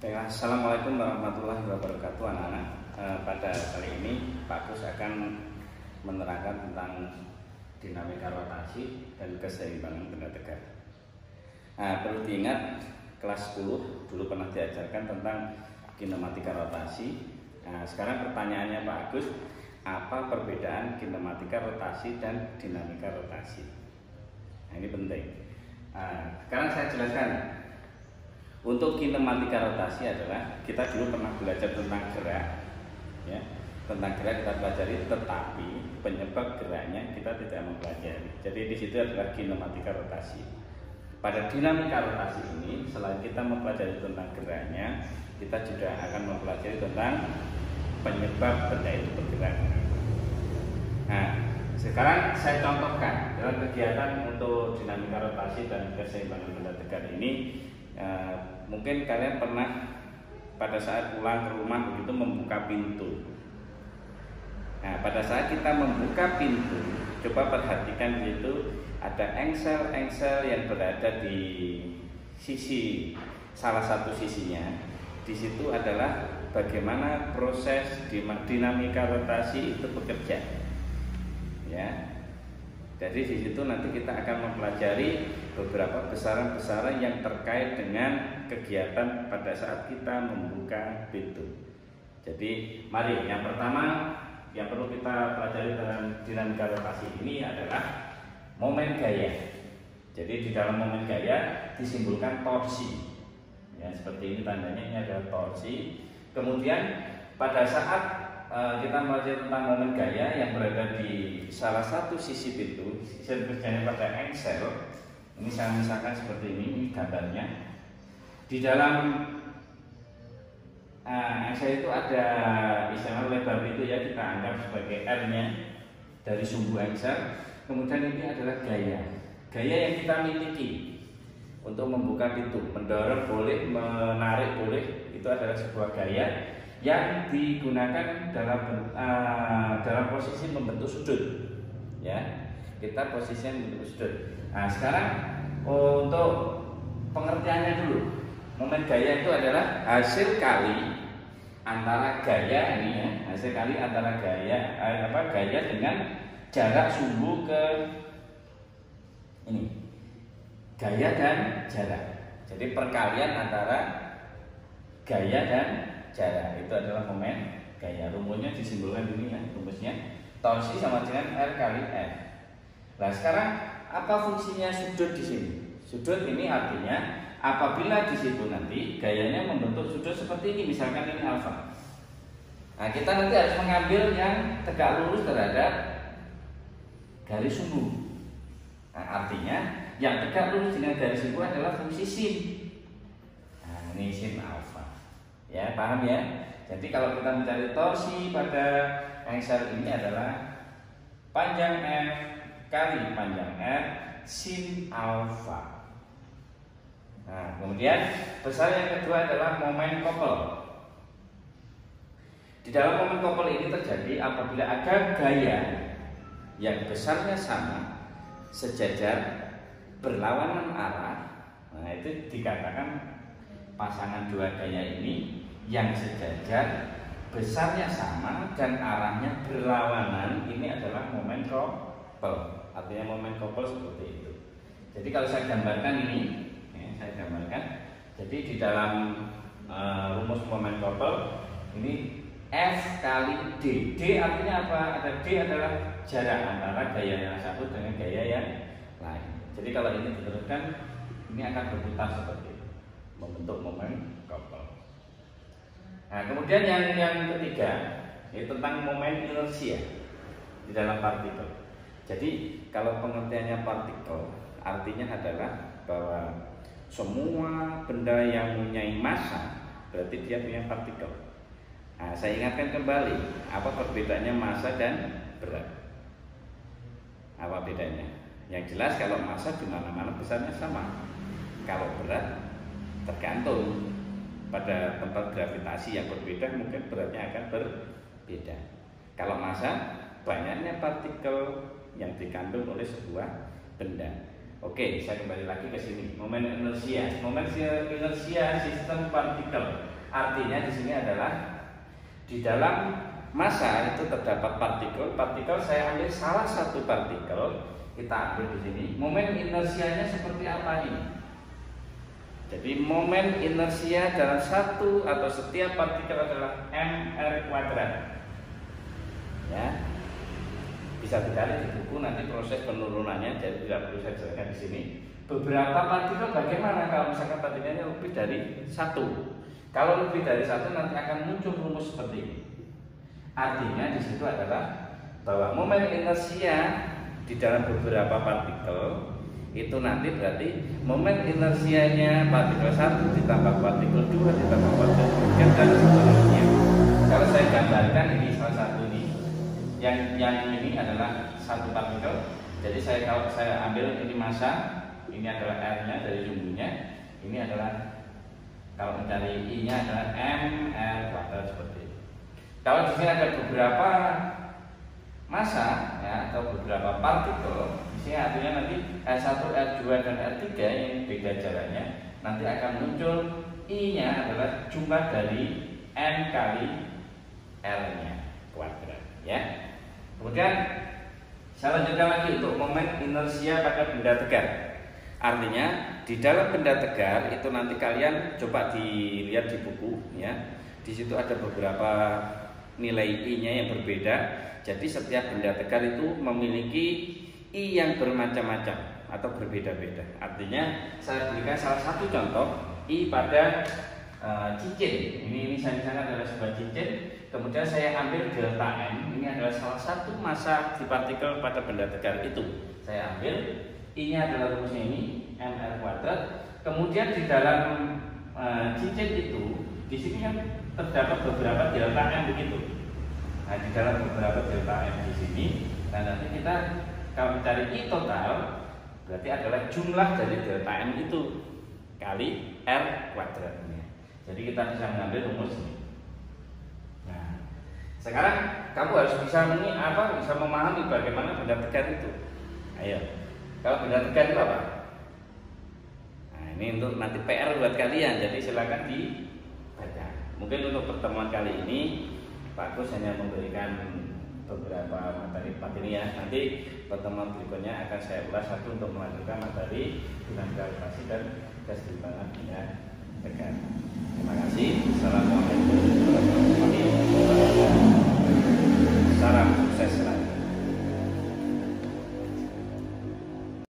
Baik, Assalamualaikum warahmatullahi wabarakatuh anak-anak. Pada kali ini Pak Gus akan menerangkan tentang dinamika rotasi dan keseimbangan benda tegak. Perlu diingat kelas 10 dulu pernah diajarkan tentang kinematika rotasi. Sekarang pertanyaannya Pak Agus, apa perbedaan kinematika rotasi dan dinamika rotasi? Ini penting. Sekarang saya jelaskan. Untuk kinematika rotasi adalah kita dulu pernah belajar tentang gerak, ya, tentang gerak kita pelajari, tetapi penyebab geraknya kita tidak mempelajari. Jadi di situ adalah kinematika rotasi. Pada dinamika rotasi ini, selain kita mempelajari tentang geraknya, kita juga akan mempelajari tentang penyebab benda itu bergerak. Nah, sekarang saya contohkan dalam kegiatan untuk dinamika rotasi dan keseimbangan benda tegak ini. Mungkin kalian pernah pada saat pulang ke rumah begitu membuka pintu. Nah, pada saat kita membuka pintu, coba perhatikan di situ ada engsel-engsel yang berada di sisi salah satu sisinya. Di situ adalah bagaimana proses dinamika rotasi itu bekerja. Ya. Jadi di situ nanti kita akan mempelajari beberapa besaran-besaran yang terkait dengan kegiatan pada saat kita membuka pintu. Jadi mari yang pertama yang perlu kita pelajari dalam dinamika rotasi ini adalah momen gaya. Jadi di dalam momen gaya disimbolkan torsi. Ya, seperti ini tandanya, ini adalah torsi. Kemudian pada saat kita belajar tentang momen gaya yang berada di salah satu sisi pintu, sisi kerjanya pada engsel. Ini saya misalkan seperti ini gambarnya. Di dalam engsel itu ada istilah lebar itu, ya, kita anggap sebagai R-nya dari sumbu engsel. Kemudian ini adalah gaya. Gaya yang kita miliki untuk membuka pintu, mendorong boleh, menarik boleh, itu adalah sebuah gaya yang digunakan dalam posisi membentuk sudut, ya. Kita posisinya membentuk sudut. Nah, sekarang untuk pengertiannya dulu. Momen gaya itu adalah hasil kali antara gaya ini, ya, hasil kali antara gaya gaya dengan jarak sumbu ke ini. Gaya dan jarak. Jadi perkalian antara gaya dan jarak itu adalah momen gaya. Rumusnya disimbolkan ini, ya, rumusnya torsi sama dengan R kali F. Nah, sekarang apa fungsinya sudut di sini? Sudut ini artinya apabila di situ nanti gayanya membentuk sudut seperti ini, misalkan ini alfa. Nah, kita nanti harus mengambil yang tegak lurus terhadap garis sumbu. Nah, artinya yang tegak lurus dengan garis sumbu adalah fungsi sin. Nah, ini sin alfa. Ya, paham ya? Jadi kalau kita mencari torsi pada engsel ini adalah panjang F kali panjang R sin alfa. Nah, kemudian besar yang kedua adalah momen couple. Di dalam momen couple ini terjadi apabila ada gaya yang besarnya sama, sejajar, berlawanan arah. Nah, itu dikatakan pasangan dua gaya ini yang sejajar, besarnya sama, dan arahnya berlawanan. Ini adalah momen couple. Artinya momen couple seperti itu. Jadi kalau saya gambarkan ini, ya, saya gambarkan. Jadi di dalam rumus momen couple ini F kali D. D artinya apa? Ada D adalah jarak antara gaya yang satu dengan gaya yang lain. Jadi kalau ini diteruskan, ini akan berputar seperti itu, membentuk momen couple. Nah, kemudian yang ketiga, yaitu tentang momen inersia di dalam partikel. Jadi kalau pengertiannya partikel, artinya adalah bahwa semua benda yang mempunyai massa berarti dia punya partikel. Nah, saya ingatkan kembali, apa perbedaannya massa dan berat? Apa bedanya? Yang jelas kalau massa di mana-mana besarnya sama. Kalau berat tergantung pada tempat gravitasi yang berbeda, mungkin beratnya akan berbeda. Kalau massa, banyaknya partikel yang dikandung oleh sebuah benda. Oke, saya kembali lagi ke sini. Momen inersia. Momen inersia sistem partikel. Artinya di sini adalah di dalam massa itu terdapat partikel. Partikel saya ambil salah satu partikel, kita ambil di sini. Momen inersianya seperti apa ini? Jadi momen inersia dalam satu atau setiap partikel adalah mr kuadrat. Ya, bisa dicari di buku nanti proses penurunannya, jadi tidak perlu saya jelaskan di sini. Beberapa partikel bagaimana kalau misalkan partikelnya lebih dari satu? Kalau lebih dari satu nanti akan muncul rumus seperti ini. Artinya di situ adalah bahwa momen inersia di dalam beberapa partikel itu nanti berarti momen inersianya partikel 1 ditambah partikel 2 ditambah partikel 3 dan seterusnya. Kalau saya gambarkan ini salah satu ini, yang ini adalah satu partikel. Jadi kalau saya ambil ini massa, ini adalah R-nya dari sumbunya, ini adalah kalau mencari I-nya adalah mr kuadrat seperti ini. Kalau di sini ada beberapa massa ya, atau beberapa partikel, di sini artinya nanti R1, R2 dan R3 yang beda jaraknya, nanti akan muncul I-nya adalah jumlah dari M kali R-nya kuadrat ya. Kemudian saya lanjutkan lagi untuk momen inersia pada benda tegar. Artinya di dalam benda tegar itu nanti kalian coba dilihat di buku ya. Di situ ada beberapa nilai I-nya yang berbeda. Jadi setiap benda tegar itu memiliki I yang bermacam-macam atau berbeda-beda. Artinya saya berikan salah satu contoh I pada cincin. Ini saya misalkan adalah sebuah cincin. Kemudian saya ambil delta M. Ini adalah salah satu massa di partikel pada benda tegar itu. Saya ambil I-nya adalah rumusnya ini mr kuadrat. Kemudian di dalam cincin itu, di sini kan terdapat beberapa delta M begitu. Nah, di dalam beberapa delta M di sini, nah nanti kita kalau mencari I total, berarti adalah jumlah dari delta M itu kali R kuadratnya. Jadi kita bisa mengambil rumus ini. Nah, sekarang kamu harus bisa bisa memahami bagaimana benda tegar itu. Ayo, kalau benda tegar itu apa? Nah, ini untuk nanti PR buat kalian. Jadi silakan dibaca. Mungkin untuk pertemuan kali ini Pak Kus hanya memberikan beberapa materi ya. Nanti pertemuan berikutnya akan saya ulas satu untuk melanjutkan materi dinamika gravitasi dan keseimbangan benda tegar. Terima kasih. Assalamualaikum.